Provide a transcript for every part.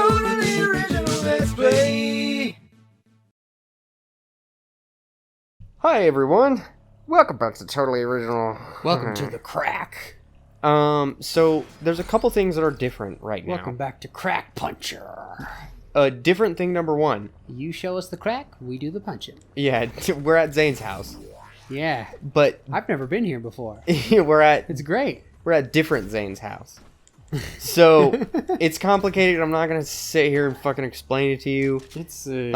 totally original Let's Play. Hi everyone, welcome back to Totally Original. Welcome to the crack. So there's a couple things that are different right now. Welcome back to Crack Puncher. Different thing number one. You show us the crack, we do the punching. Yeah, we're at Zane's house. Yeah, But I've never been here before. we're at great. different Zane's house. So it's complicated. I'm not gonna sit here and fucking explain it to you. It's a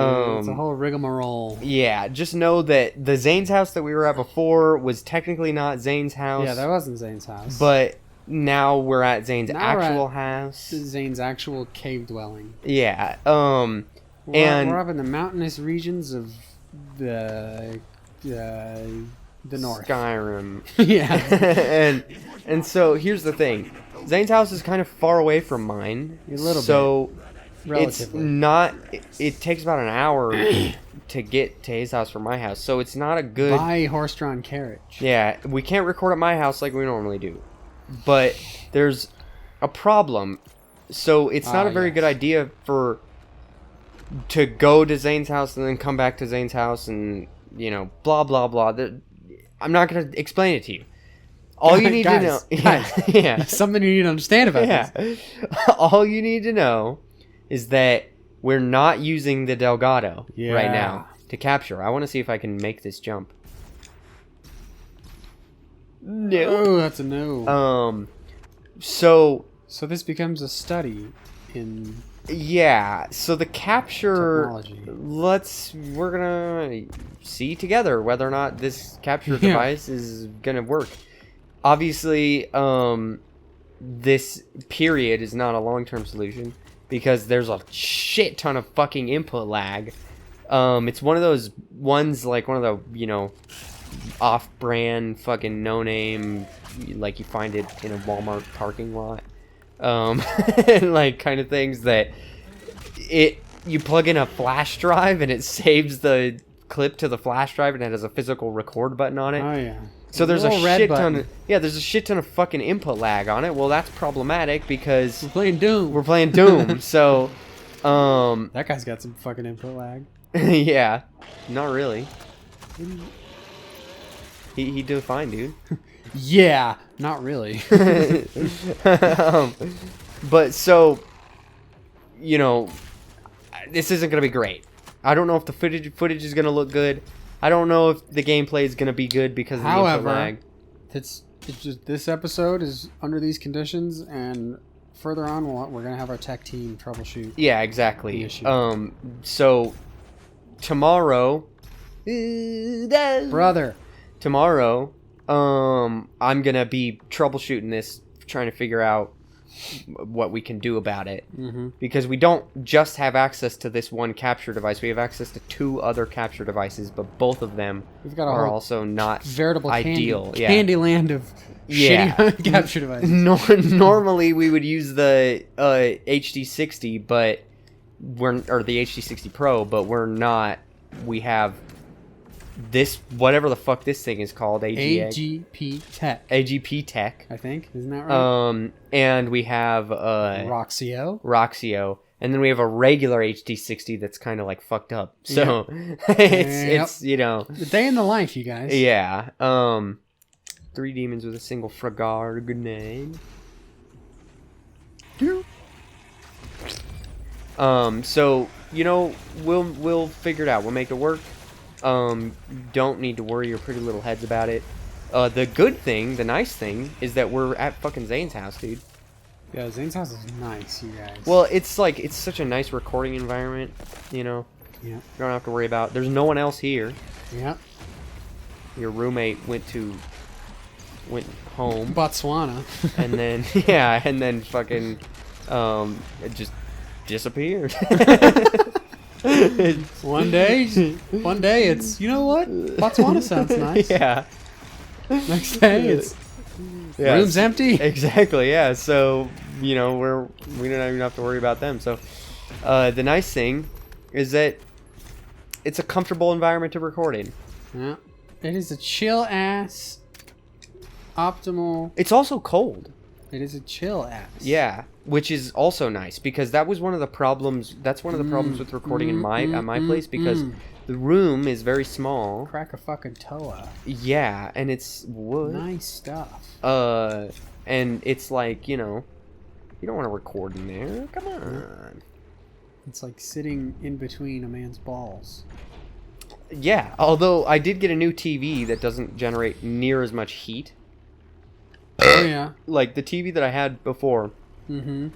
whole rigmarole. Yeah, just know that the Zane's house that we were at before was technically not Zane's house. Yeah, that wasn't Zane's house. But now we're at Zane's Now we're actual at house. Zane's actual cave dwelling. Yeah. We're And up in the mountainous regions of the north. Skyrim. Yeah. and so here's the thing. Zane's house is kind of far away from mine. A little so bit. Relatively. it's not. It takes about an hour to get to his house from my house. So it's not a good. By horse-drawn carriage. Yeah, we can't record at my house like we normally do. But there's a problem. So it's not a very good idea to go to Zane's house and then come back to Zane's house and, blah, blah, blah. I'm not going to explain it to you. All you need to know... Yeah. Something you need to understand about this. All you need to know is that we're not using the Delgado right now to capture. I want to see if I can make this jump. No. Oh, that's a no. So this becomes a study in yeah. So the capture. technology. We're gonna see together whether or not this capture device is gonna work. Obviously, this period is not a long-term solution because there's a shit ton of fucking input lag. It's one of those ones like one of the off-brand fucking no-name, like you find it in a Walmart parking lot, like kind of things that you plug in a flash drive and it saves the clip to the flash drive and it has a physical record button on it. Oh yeah. So there's a shit ton there's a shit ton of fucking input lag on it. Well, that's problematic because We're playing Doom. So That guy's got some fucking input lag. yeah, not really. He did fine, dude. Yeah, not really. But so, this isn't gonna be great. I don't know if the footage is gonna look good. I don't know if the gameplay is gonna be good because of the input lag. It's just this episode is under these conditions, and further on we're gonna have our tech team troubleshoot. Yeah, exactly. The issue. So tomorrow, Brother. tomorrow, I'm gonna be troubleshooting this, trying to figure out what we can do about it. Mm-hmm. Because we don't just have access to this one capture device, we have access to two other capture devices, but both of them are also not veritable ideal. candy land of shitty capture devices. Normally we would use the HD60, but or the HD60 Pro, but we're not. We have this, whatever the fuck this thing is called, AGP Tech, I think, isn't that right? And we have Roxio, and then we have a regular HD60 that's kind of like fucked up. So it's the day in the life, you guys. Yeah. 3 demons with a single fragard grenade. So we'll figure it out. We'll make it work. Don't need to worry your pretty little heads about it. The good thing, the nice thing, is that we're at fucking Zane's house, dude. Yeah, Zane's house is nice, you guys. Well, it's such a nice recording environment, Yeah. You don't have to worry about. There's no one else here. Yeah. Your roommate went home. Botswana. And then fucking it just disappeared. One day it's, you know what? Botswana sounds nice. Yeah. Next day it's room's empty. Exactly. Yeah. So we don't even have to worry about them. So the nice thing is that it's a comfortable environment to record in. Yeah. It is a chill ass optimal. It's also cold. It is a chill ass. Yeah. which is also nice because that was one of the problems. That's one of the problems with recording in at my place because the room is very small. Crack a fucking toa. Yeah, and it's wood. Nice stuff. And it's like, you know, you don't want to record in there. Come on. It's like sitting in between a man's balls. Yeah, although I did get a new TV that doesn't generate near as much heat. Oh yeah. Like the TV that I had before Mm-hmm.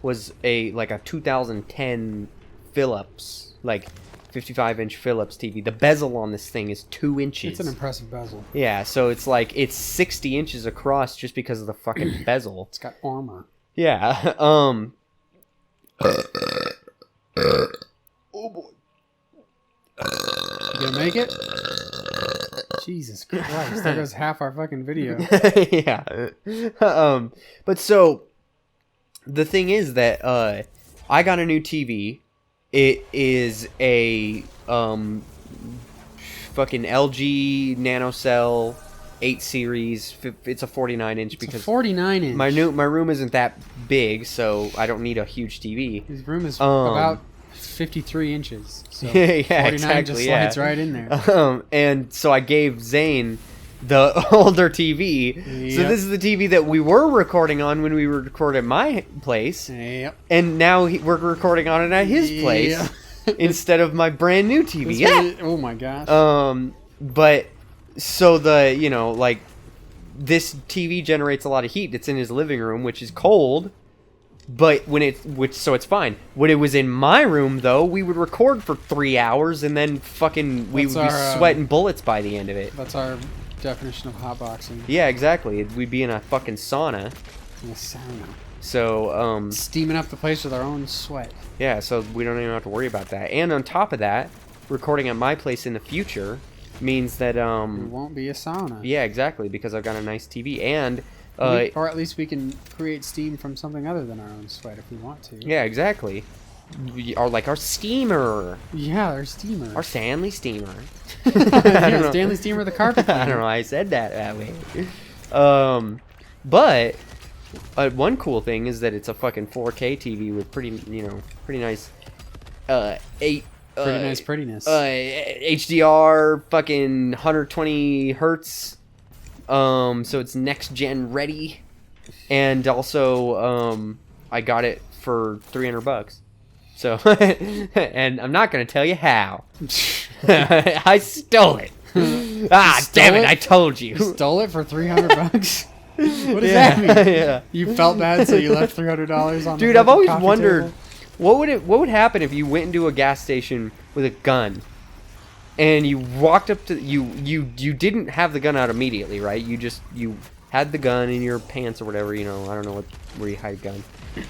was a 2010 Philips, like 55-inch Philips TV. The bezel on this thing is 2 inches. It's an impressive bezel. Yeah, so it's like it's 60 inches across just because of the fucking bezel. It's got armor. Yeah. Oh boy. You gonna make it? Jesus Christ! There goes half our fucking video. Yeah. But so the thing is that I got a new TV. It is a fucking LG NanoCell 8 series. It's a 49-inch because 49-inch. my room isn't that big, so I don't need a huge TV. His room is about 53 inches. So Yeah, 49 exactly, just slides right in there. And so I gave Zane the older TV. So Yep. this is the TV that we were recording on when we were recording at my place. Yep. And now we're recording on it at his place Yeah. instead of my brand new TV. It's Yeah. really- oh my gosh. But so the, you know, like this TV generates a lot of heat. It's in his living room, which is cold. But so it's fine. When it was in my room, though, we would record for 3 hours and then fucking we would be sweating bullets by the end of it. That's our definition of hotboxing. Yeah, exactly. We'd be in a fucking sauna. In a sauna. So, Steaming up the place with our own sweat. yeah, so we don't even have to worry about that. And on top of that, recording at my place in the future means that, It won't be a sauna. yeah, exactly, because I've got a nice TV and, Or at least we can create steam from something other than our own sweat if we want to. yeah, exactly. Our steamer. Yeah, our steamer. Our Stanley steamer. Yeah, Stanley Steamer the carpet I don't know why I said that way. But one cool thing is that it's a fucking 4K TV with pretty nice prettiness. HDR fucking 120 hertz. So it's next gen ready, and also I got it for $300. So and I'm not gonna tell you how. I stole it. Damn it! I told you. You stole it for $300? What does that mean? Yeah. You felt bad, so you left $300 on. Dude, the I've always coffee wondered table? what would happen if you went into a gas station with a gun, and you walked up to you didn't have the gun out immediately, right? You had the gun in your pants or whatever, you know. I don't know where you hide a gun,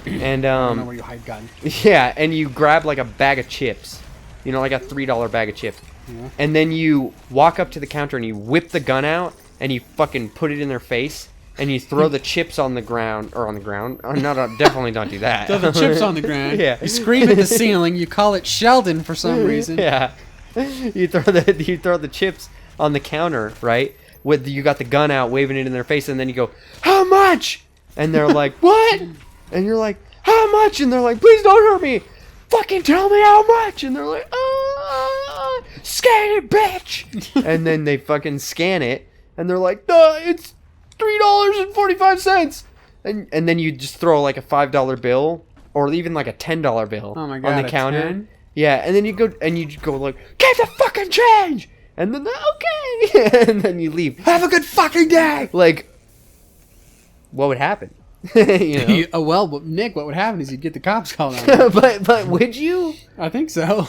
and I don't know where you hide gun. yeah, and you grab like a bag of chips, you know, like a $3 bag of chips, Yeah. and then you walk up to the counter and you whip the gun out and you fucking put it in their face. And you throw the chips on the ground, definitely don't do that. Throw the chips on the ground. Yeah. You scream at the ceiling. You call it Sheldon for some reason. Yeah. You throw the chips on the counter, right? You got the gun out, waving it in their face, and then you go, "How much?" And they're like, "What?" And you're like, "How much?" And they're like, "Please don't hurt me. Fucking tell me how much." And they're like, "Scan it, bitch." And then they fucking scan it, and they're like, "It's $3.45." And then you just throw like a $5 bill or even like a $10 bill Oh my God, on the a counter. 10? Yeah, and then you go like, "Get the fucking change!" And then okay, and then you leave. Have a good fucking day. Like, what would happen? You know? Well, Nick, what would happen is you'd get the cops called on you. but would you? I think so.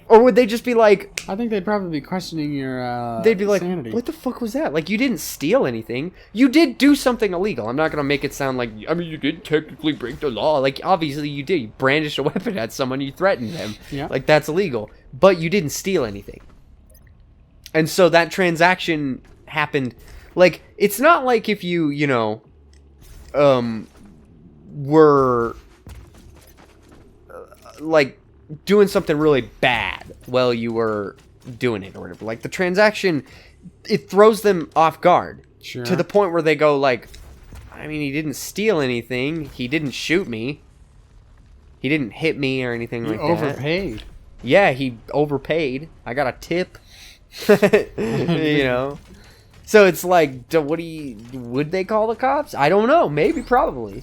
Or would they just be like, I think they'd probably be questioning your they'd be like, sanity. "What the fuck was that? Like, you didn't steal anything. You did do something illegal." I'm not gonna make it sound like, I mean, you did technically break the law. Like, obviously you did. You brandished a weapon at someone. You threatened them. Yeah. Like, that's illegal. But you didn't steal anything. And so that transaction happened. Like, it's not like if you, you know, were like doing something really bad while you were doing it or whatever. Like, the transaction, it throws them off guard. Sure. To the point where they go like, I mean, he didn't steal anything. He didn't shoot me. He didn't hit me or anything like that. Overpaid. Yeah, he overpaid. I got a tip. You know? So it's like, would they call the cops? I don't know. Maybe, probably.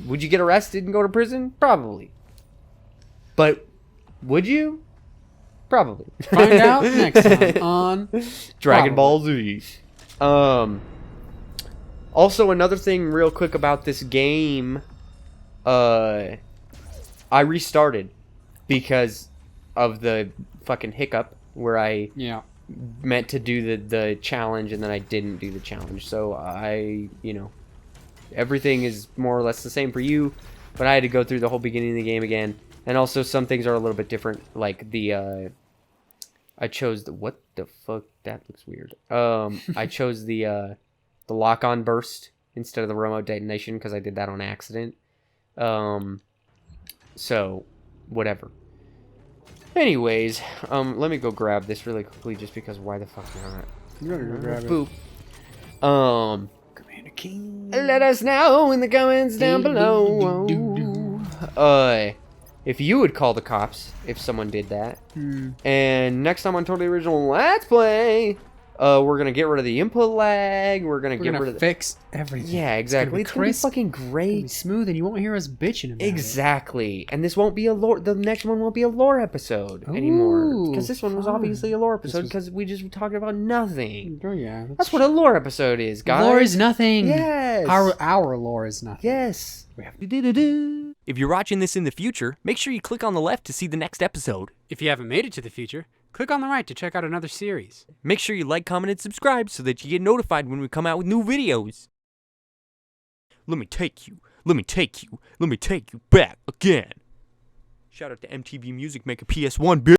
Would you get arrested and go to prison? Probably. But would you? Probably. Find out next time on Dragon Ball Z. Also, another thing real quick about this game, I restarted because of the fucking hiccup where I meant to do the challenge and then I didn't do the challenge. So everything is more or less the same for you, but I had to go through the whole beginning of the game again. And also some things are a little bit different, like the I chose the, what the fuck, that looks weird. I chose the lock-on burst instead of the remote detonation because I did that on accident. So whatever. Anyways, let me go grab this really quickly just because why the fuck not? You gotta go grab it. Boop. Commander King. Let us know in the comments down below. If you would call the cops if someone did that. And next time on Totally Original Let's Play, we're gonna get rid of the input lag. We're gonna get rid of fix everything. Yeah, exactly. It's gonna be fucking great. It's smooth, and you won't hear us bitching about it. Exactly. And this won't be a lore. The next one won't be a lore episode anymore because this one was obviously a lore episode because we just talked about nothing. Oh yeah, that's what a lore episode is, guys. Lore is nothing. Yes. Our lore is nothing. Yes. If you're watching this in the future, make sure you click on the left to see the next episode. If you haven't made it to the future, click on the right to check out another series. Make sure you like, comment, and subscribe so that you get notified when we come out with new videos. Let me take you back again. Shout out to MTV Music Maker PS1, bitch.